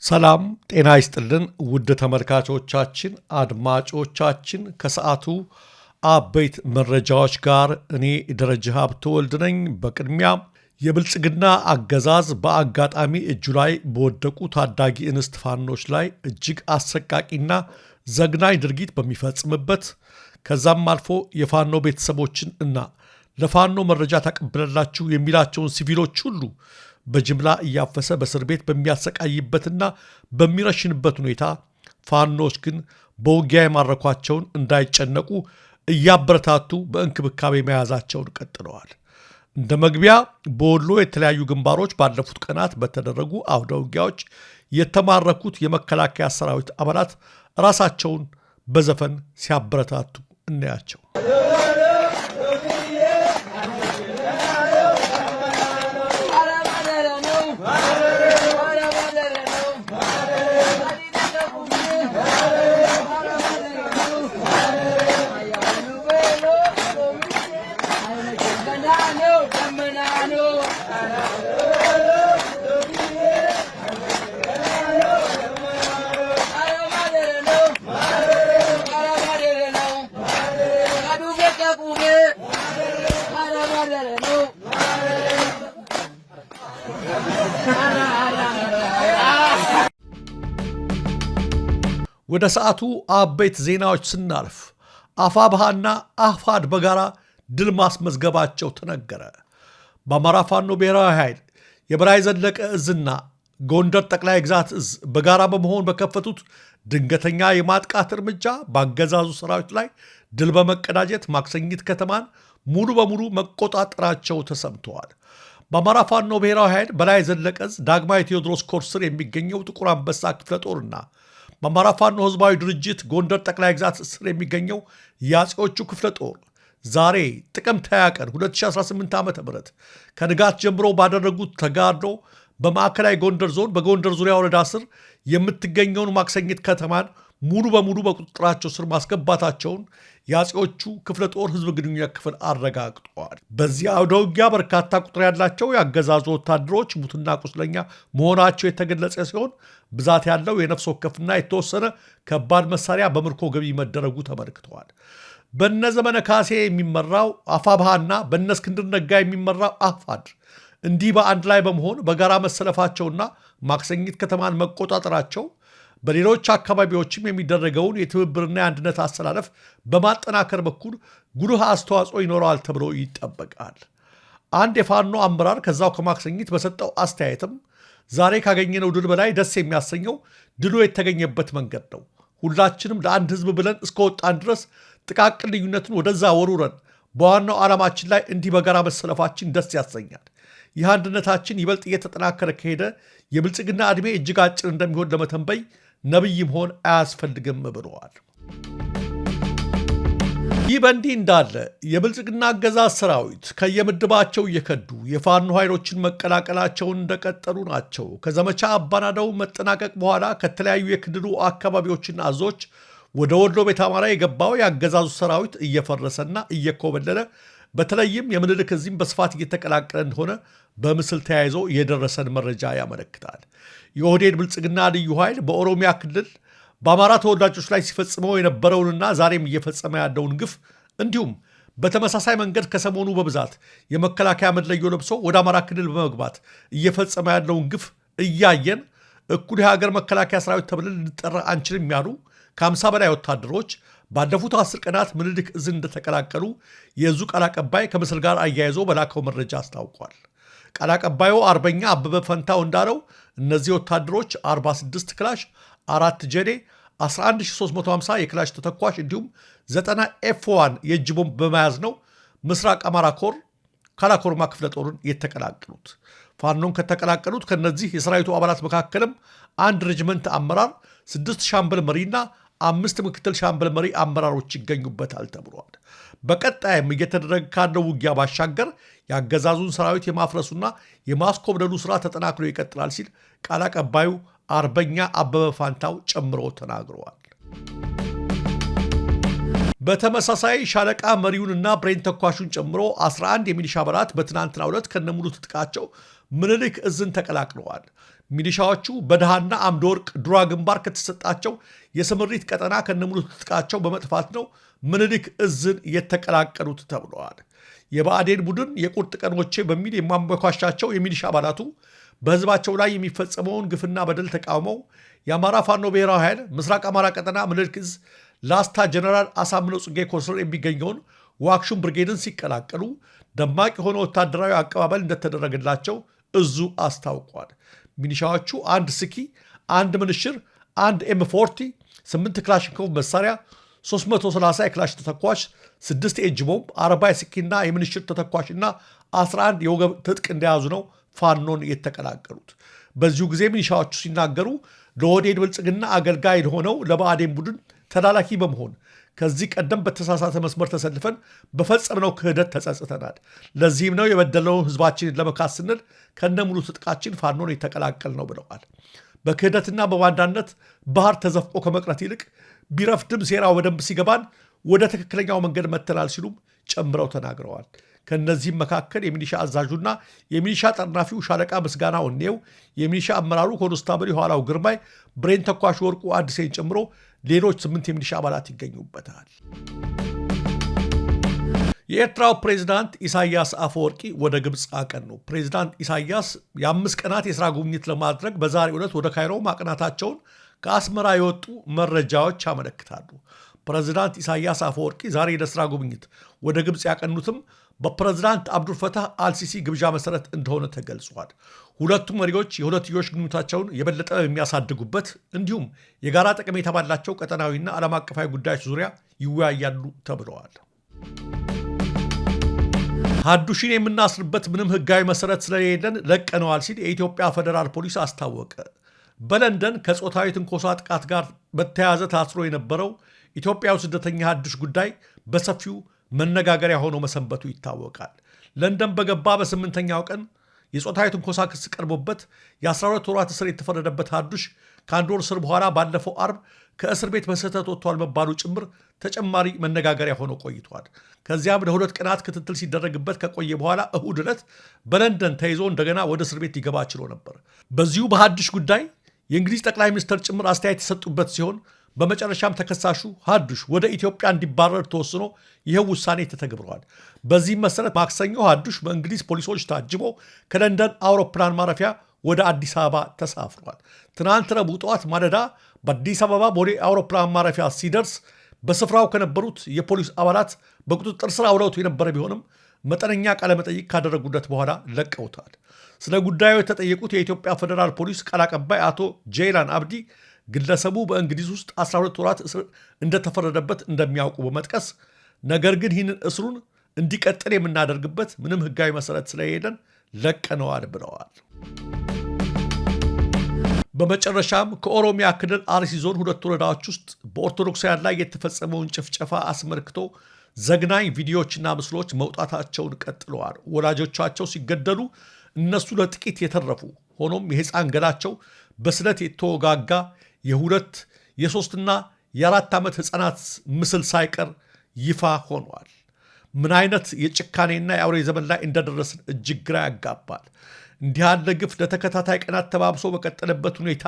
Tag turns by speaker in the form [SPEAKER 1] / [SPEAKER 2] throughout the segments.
[SPEAKER 1] ሰላም ጤና ይስጥልን ውድ ተመልካቾቻችን አድማጮቻችን ከሰዓቱ አበይት መረጃዎች ጋር እኔ ደረጀ ሀብተወልድ ነኝ። በቅድሚያ የብልጽግና አገዛዝ በአጋጣሚ እጁ ላይ በወደቁ ታዳጊ እንስት ፋኖች ላይ እጅግ አሰቃቂና ዘግናኝ ድርጊት በሚፈጽምበት ከዛም አልፎ የፋኖ ቤተሰቦችን እና ለፋኖ መረጃ ታቀብላላችሁ የሚላቸውን ሲቪሎች ሁሉ በጅምላ እያፈሰ በእስር ቤት በሚያሰቃይበትና በሚረሽንበት ሁኔታ ፋኖች ግን በውጊያ የማረኳቸውን እንዳይጨነቁ እያበረታቱ በእንክብካቤ መያዛቸውን ቀጥለዋል። እንደ መግቢያ በወሎ የተለያዩ ግንባሮች ባለፉት ቀናት በተደረጉ አውደ ውጊያዎች የተማረኩት የመከላከያ ሰራዊት አባላት ራሳቸውን በዘፈን ሲያበረታቱ እናያቸው። ወደ ሰዓቱ አበይት ዜናዎች ስናልፍ አፋብሃና አፋድ በጋራ ድል ማስመዝገባቸው ተነገረ። በአማራ ፋኖ ብሔራዊ ኃይል የበላይ ዘለቀ እዝና ጎንደር ጠቅላይ ግዛት እዝ በጋራ በመሆን በከፈቱት ድንገተኛ የማጥቃት እርምጃ በአገዛዙ ሰራዊት ላይ ድል በመቀዳጀት ማክሰኝት ከተማን ሙሉ በሙሉ መቆጣጠራቸው ተሰምተዋል። በአማራ ፋኖ ብሔራዊ ኃይል በላይ ዘለቀ እዝ ዳግማዊ ቴዎድሮስ ኮር ስር የሚገኘው ጥቁር አንበሳ ክፍለ ጦርና በአማራ ፋኖ ህዝባዊ ድርጅት ጎንደር ጠቅላይ ግዛት ስር የሚገኘው የአፄዎቹ ክፍለ ጦር ዛሬ ጥቅምት 20 ቀን 2018 ዓ.ም ከንጋት ጀምሮ ባደረጉት ተጋድሎ በማዕከላዊ ጎንደር ዞን በጎንደር ዙሪያ ወረዳ ስር የምትገኘውን ማክሰኝት ከተማን ሙሉ በሙሉ በቁጥጥራቸው ስር ማስገባታቸውን የአፄዎቹ ክፍለ ጦር ህዝብ ግንኙነት ክፍል አረጋግጠዋል። በዚህ አውደ ውጊያ በርካታ ቁጥር ያላቸው የአገዛዙ ወታደሮች ሙትና ቁስለኛ መሆናቸው የተገለጸ ሲሆን ብዛት ያለው የነፍስ ወከፍና የተወሰነ ከባድ መሳሪያ በምርኮ ገቢ መደረጉ ተመልክተዋል። በነ ዘመነ ካሴ የሚመራው አፋብሃና በነ እስክንድር ነጋ የሚመራው አፋድ እንዲህ በአንድ ላይ በመሆን በጋራ መሰለፋቸውና ማክሰኝት ከተማን መቆጣጠራቸው በሌሎች አካባቢዎችም የሚደረገውን የትብብርና የአንድነት አሰላለፍ በማጠናከር በኩል ጉልህ አስተዋጽኦ ይኖረዋል ተብሎ ይጠበቃል። አንድ የፋኖ አመራር ከዛው ከማክሰኝት በሰጠው አስተያየትም ዛሬ ካገኘነው ድል በላይ ደስ የሚያሰኘው ድሉ የተገኘበት መንገድ ነው። ሁላችንም ለአንድ ህዝብ ብለን እስከወጣን ድረስ ጥቃቅን ልዩነትን ወደዛ ወሩረን በዋናው ዓላማችን ላይ እንዲህ በጋራ መሰለፋችን ደስ ያሰኛል። ይህ አንድነታችን ይበልጥ እየተጠናከረ ከሄደ የብልጽግና ዕድሜ እጅግ አጭር እንደሚሆን ለመተንበይ ነብይ መሆን አያስፈልግም ብለዋል። ይህ በእንዲህ እንዳለ የብልጽግና አገዛዝ ሰራዊት ከየምድባቸው እየከዱ የፋኖ ኃይሎችን መቀላቀላቸውን እንደቀጠሉ ናቸው። ከዘመቻ አባናደው መጠናቀቅ በኋላ ከተለያዩ የክልሉ አካባቢዎችና አዞች ወደ ወሎ ቤተ አማራ የገባው የአገዛዙ ሰራዊት እየፈረሰና እየኮበለለ በተለይም የምኒልክ እዝም በስፋት እየተቀላቀለ እንደሆነ በምስል ተያይዞ የደረሰን መረጃ ያመለክታል። የኦህዴድ ብልጽግና ልዩ ኃይል በኦሮሚያ ክልል በአማራ ተወላጆች ላይ ሲፈጽመው የነበረውንና ዛሬም እየፈጸመ ያለውን ግፍ እንዲሁም በተመሳሳይ መንገድ ከሰሞኑ በብዛት የመከላከያ መለዮ ለብሶ ወደ አማራ ክልል በመግባት እየፈጸመ ያለውን ግፍ እያየን እኩል የሀገር መከላከያ ሰራዊት ተብለን ልንጠራ አንችልም ያሉ ከ50 በላይ ወታደሮች ባለፉት 10 ቀናት ምኒልክ እዝን እንደተቀላቀሉ የእዙ ቃል አቀባይ ከምስል ጋር አያይዞ በላከው መረጃ አስታውቋል። ቃል አቀባዩ አርበኛ አበበ ፈንታው እንዳለው እነዚህ ወታደሮች 46 ክላሽ፣ 4 ጀዴ፣ 11350 የክላሽ ተተኳሽ እንዲሁም 90 ኤፍ1 የእጅ ቦምብ በመያዝ ነው ምስራቅ አማራ ኮር ካላኮርማ ክፍለ ጦርን የተቀላቀሉት። ፋኖን ከተቀላቀሉት ከነዚህ የሰራዊቱ አባላት መካከልም አንድ ሬጅመንት አመራር፣ 6 ሻምበል መሪና 5 ምክትል ሻምበል መሪ አመራሮች ይገኙበታል ተብሏል። በቀጣይም እየተደረገ ካለው ውጊያ ባሻገር የአገዛዙን ሰራዊት የማፍረሱና የማስኮብለሉ ስራ ተጠናክሮ ይቀጥላል ሲል ቃል አቀባዩ አርበኛ አበበ ፋንታው ጨምሮ ተናግረዋል። በተመሳሳይ ሻለቃ መሪውንና ብሬን ተኳሹን ጨምሮ 11 የሚሊሻ አባላት በትናንትናው ዕለት ከነሙሉ ትጥቃቸው ምኒልክ እዝን ተቀላቅለዋል። ሚሊሻዎቹ በደሃና አምደ ወርቅ ዱራ ግንባር ከተሰጣቸው የስምሪት ቀጠና ከነሙሉ ትጥቃቸው በመጥፋት ነው ምኒልክ እዝን የተቀላቀሉት ተብለዋል። የብአዴን ቡድን የቁርጥ ቀኖቼ በሚል የማንበኳሻቸው የሚሊሻ አባላቱ በህዝባቸው ላይ የሚፈጸመውን ግፍና በደል ተቃውመው የአማራ ፋኖ ብሔራዊ ኃይል ምስራቅ አማራ ቀጠና ምኒልክ እዝ ላስታ ጀነራል አሳምነው ጽጌ ኮስር የሚገኘውን ዋክሹም ብርጌድን ሲቀላቀሉ ደማቅ የሆነ ወታደራዊ አቀባበል እንደተደረገላቸው እዙ አስታውቋል። ሚሊሻዎቹ 1 ስኪ፣ 1 ምንሽር፣ 1 M40፣ 8 ክላሽንኮቭ መሳሪያ፣ 330 የክላሽ ተተኳሽ፣ 6 ኤጅ ቦምብ፣ 40 የስኪና የምንሽር ተተኳሽና 11 የወገብ ትጥቅ እንደያዙ ነው ፋኖን የተቀላቀሉት። በዚሁ ጊዜ ሚሊሻዎቹ ሲናገሩ ለኦህዴድ ብልጽግና አገልጋይ ሆነው ለብአዴን ቡድን ተላላኪ በመሆን ከዚህ ቀደም በተሳሳተ መስመር ተሰልፈን በፈጸምነው ክህደት ተጸጽተናል። ለዚህም ነው የበደለውን ህዝባችንን ለመካስ ስንል ከነሙሉ ትጥቃችን ፋኖን የተቀላቀል ነው ብለዋል። በክህደትና በባንዳነት ባህር ተዘፍቆ ከመቅረት ይልቅ ቢረፍድም ሴራው በደንብ ሲገባን ወደ ትክክለኛው መንገድ መተናል ሲሉም ጨምረው ተናግረዋል። ከነዚህም መካከል የሚሊሻ አዛዡና የሚሊሻ ጠርናፊው ሻለቃ ምስጋና ወኔው፣ የሚሊሻ አመራሩ ኮንስታብል የኋላው ግርማይ፣ ብሬን ተኳሽ ወርቁ አዲሴን ጨምሮ ሌሎች 8 የሚሊሻ አባላት ይገኙበታል። የኤርትራው ፕሬዝዳንት ኢሳያስ አፈወርቂ ወደ ግብፅ አቀኑ። ፕሬዝዳንት ኢሳያስ የ5 ቀናት የሥራ ጉብኝት ለማድረግ በዛሬው ዕለት ወደ ካይሮ ማቅናታቸውን ከአስመራ የወጡ መረጃዎች ያመለክታሉ። ፕሬዝዳንት ኢሳያስ አፈወርቂ ዛሬ ለሥራ ጉብኝት ወደ ግብፅ ያቀኑትም በፕሬዝዳንት አብዱልፈታህ አልሲሲ ግብዣ መሰረት እንደሆነ ተገልጿል። ሁለቱም መሪዎች የሁለትዮሽ ግንኙነታቸውን የበለጠ የሚያሳድጉበት እንዲሁም የጋራ ጠቀሜታ ባላቸው ቀጠናዊና ዓለም አቀፋዊ ጉዳዮች ዙሪያ ይወያያሉ ተብለዋል። ሀዱሽን የምናስርበት ምንም ህጋዊ መሰረት ስለሌለን ለቀነዋል ሲል የኢትዮጵያ ፌዴራል ፖሊስ አስታወቀ። በለንደን ከጾታዊ ትንኮሳ ጥቃት ጋር በተያያዘ ታስሮ የነበረው ኢትዮጵያው ስደተኛ ሀዱሽ ጉዳይ በሰፊው መነጋገሪያ ሆኖ መሰንበቱ ይታወቃል። ለንደን በገባ በ8ኛው ቀን የጾታዊ ትንኮሳ ክስ ቀርቦበት የ12 ወራት እስር የተፈረደበት ሀዱሽ ከ1 ወር እስር በኋላ ባለፈው አርብ ከእስር ቤት በስህተት ወጥቷል መባሉ ጭምር ተጨማሪ መነጋገሪያ ሆኖ ቆይቷል። ከዚያም ለ2 ቀናት ክትትል ሲደረግበት ከቆየ በኋላ እሁድ ዕለት በለንደን ተይዞ እንደገና ወደ እስር ቤት ሊገባ ችሎ ነበር። በዚሁ በሀዱሽ ጉዳይ የእንግሊዝ ጠቅላይ ሚኒስትር ጭምር አስተያየት የሰጡበት ሲሆን በመጨረሻም ተከሳሹ ሀዱሽ ወደ ኢትዮጵያ እንዲባረር ተወስኖ ይኸው ውሳኔ ተተግብረዋል። በዚህም መሰረት ማክሰኞ ሀዱሽ በእንግሊዝ ፖሊሶች ታጅቦ ከለንደን አውሮፕላን ማረፊያ ወደ አዲስ አበባ ተሳፍሯል። ትናንት ረቡዕ ጠዋት ማለዳ በአዲስ አበባ ቦሌ አውሮፕላን ማረፊያ ሲደርስ በስፍራው ከነበሩት የፖሊስ አባላት በቁጥጥር ስር አውለውት የነበረ ቢሆንም መጠነኛ ቃለመጠይቅ ካደረጉለት በኋላ ለቀውታል። ስለ ጉዳዩ የተጠየቁት የኢትዮጵያ ፌዴራል ፖሊስ ቃል አቀባይ አቶ ጄይላን አብዲ ግለሰቡ በእንግሊዝ ውስጥ 12 ወራት እስር እንደተፈረደበት እንደሚያውቁ በመጥቀስ ነገር ግን ይህንን እስሩን እንዲቀጥል የምናደርግበት ምንም ህጋዊ መሰረት ስለሌለን ለቀነዋል ብለዋል። በመጨረሻም ከኦሮሚያ ክልል አርሲ ዞን 2 ወረዳዎች ውስጥ በኦርቶዶክሳውያን ላይ የተፈጸመውን ጭፍጨፋ አስመልክቶ ዘግናኝ ቪዲዮዎችና ምስሎች መውጣታቸውን ቀጥለዋል። ወላጆቻቸው ሲገደሉ እነሱ ለጥቂት የተረፉ ሆኖም የህፃን ገላቸው በስለት የተወጋጋ የ2፣ የ3ና የ4 ዓመት ህፃናት ምስል ሳይቀር ይፋ ሆኗል። ምን አይነት የጭካኔና የአውሬ ዘመን ላይ እንደደረስን እጅግ ግራ ያጋባል። እንዲህ ያለ ግፍ ለተከታታይ ቀናት ተባብሶ በቀጠለበት ሁኔታ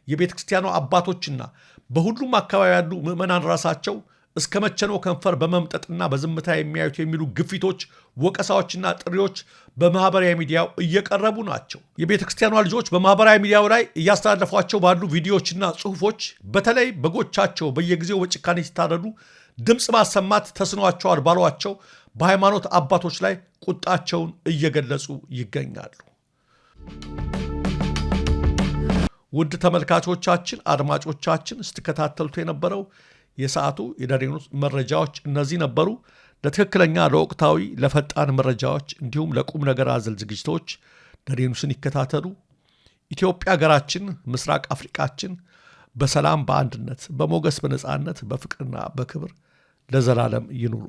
[SPEAKER 1] የቤተ ክርስቲያኗ አባቶችና በሁሉም አካባቢ ያሉ ምዕመናን ራሳቸው እስከ መቼ ነው ከንፈር በመምጠጥና በዝምታ የሚያዩት የሚሉ ግፊቶች፣ ወቀሳዎችና ጥሪዎች በማህበራዊ ሚዲያው እየቀረቡ ናቸው። የቤተ ክርስቲያኗ ልጆች በማህበራዊ ሚዲያው ላይ እያስተላለፏቸው ባሉ ቪዲዮዎችና ጽሑፎች በተለይ በጎቻቸው በየጊዜው በጭካኔ ሲታረዱ ድምፅ ማሰማት ተስኗቸዋል ባሏቸው በሃይማኖት አባቶች ላይ ቁጣቸውን እየገለጹ ይገኛሉ። ውድ ተመልካቾቻችን፣ አድማጮቻችን ስትከታተሉት የነበረው የሰዓቱ የደሬኒውስ መረጃዎች እነዚህ ነበሩ። ለትክክለኛ ለወቅታዊ ለፈጣን መረጃዎች እንዲሁም ለቁም ነገር አዘል ዝግጅቶች ደሬኒውስን ይከታተሉ። ኢትዮጵያ ሀገራችን፣ ምስራቅ አፍሪካችን በሰላም በአንድነት በሞገስ በነፃነት በፍቅርና በክብር ለዘላለም ይኑሩ።